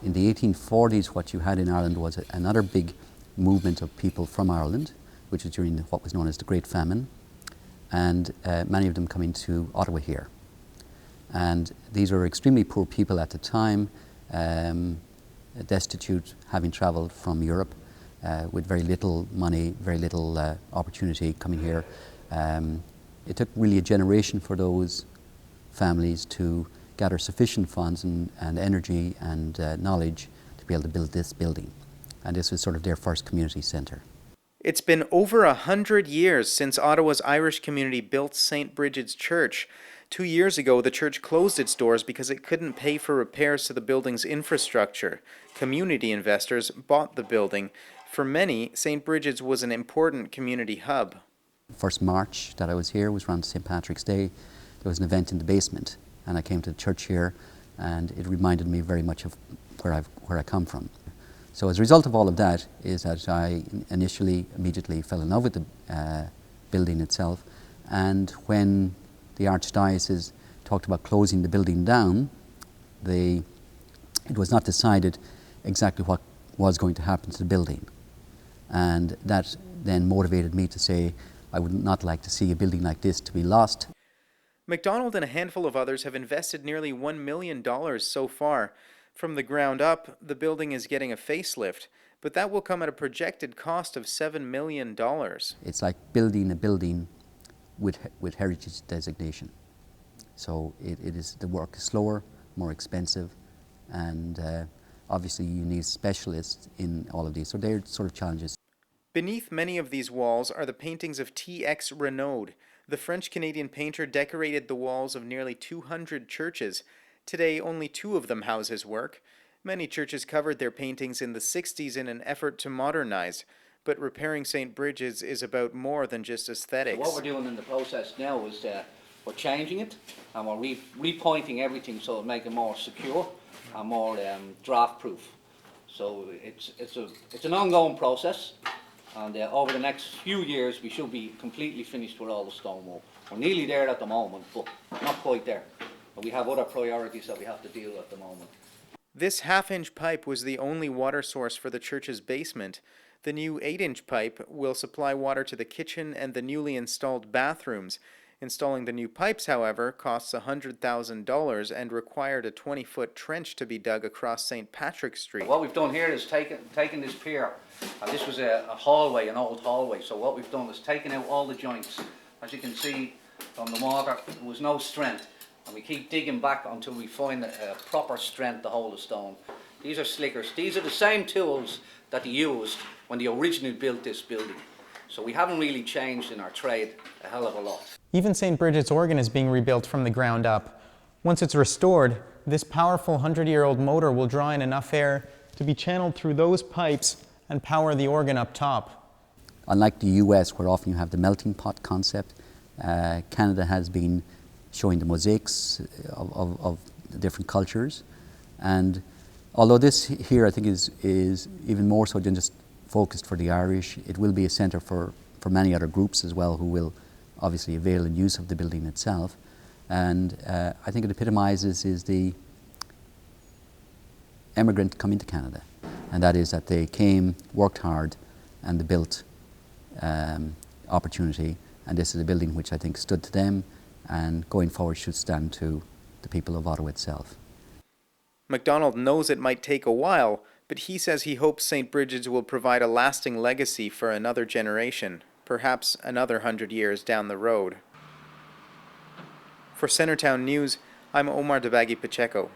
In the 1840s, what you had in Ireland was another big movement of people from Ireland, which was during what was known as the Great Famine, and many of them coming to Ottawa here. And these were extremely poor people at the time, destitute, having travelled from Europe with very little money, very little opportunity coming here. It took really a generation for those families to gather sufficient funds and energy and knowledge to be able to build this building. And this was sort of their first community centre. It's been over 100 years since Ottawa's Irish community built St. Brigid's Church. 2 years ago, the church closed its doors because it couldn't pay for repairs to the building's infrastructure. Community investors bought the building. For many, St. Brigid's was an important community hub. First March that I was here was around St. Patrick's Day. There was an event in the basement, and I came to the church here, and it reminded me very much of where I come from. So as a result of all of that is that I immediately fell in love with the building itself, and when the Archdiocese talked about closing the building down, it was not decided exactly what was going to happen to the building. And that then motivated me to say I would not like to see a building like this to be lost. McDonald and a handful of others have invested nearly $1 million so far. From the ground up, the building is getting a facelift, but that will come at a projected cost of $7 million. It's like building a building with heritage designation. So the work is slower, more expensive, and obviously you need specialists in all of these. So they're sort of challenges. Beneath many of these walls are the paintings of T.X. Renaud. The French-Canadian painter decorated the walls of nearly 200 churches. Today, only 2 of them house his work. Many churches covered their paintings in the 60s in an effort to modernize. But repairing St. Brigid's is about more than just aesthetics. So what we're doing in the process now is we're changing it, and we're repointing everything so it'll make it more secure and more draft-proof. So it's an ongoing process, and over the next few years we should be completely finished with all the stonework. We're nearly there at the moment, but not quite there. But we have other priorities that we have to deal with at the moment. This half-inch pipe was the only water source for the church's basement. The new 8-inch pipe will supply water to the kitchen and the newly installed bathrooms. Installing the new pipes, however, costs $100,000 and required a 20-foot trench to be dug across St. Patrick's Street. What we've done here is taken this pier, and this was a hallway, an old hallway. So what we've done is taken out all the joints. As you can see from the mortar, there was no strength. And we keep digging back until we find a proper strength to hold the stone. These are slickers. These are the same tools that they used when they originally built this building. So we haven't really changed in our trade a hell of a lot. Even St. Brigid's organ is being rebuilt from the ground up. Once it's restored, this powerful 100-year-old motor will draw in enough air to be channeled through those pipes and power the organ up top. Unlike the US, where often you have the melting pot concept, Canada has been showing the mosaics of the different cultures. And although this here I think is even more so than just focused for the Irish, it will be a centre for many other groups as well who will obviously avail in use of the building itself. And I think it epitomises is the emigrant coming to Canada. And that is that they came, worked hard, and they built opportunity. And this is a building which I think stood to them, and going forward should stand to the people of Ottawa itself. McDonald knows it might take a while, but he says he hopes St. Brigid's will provide a lasting legacy for another generation, perhaps another 100 years down the road. For Centretown News, I'm Omar Dabaghi-Pacheco.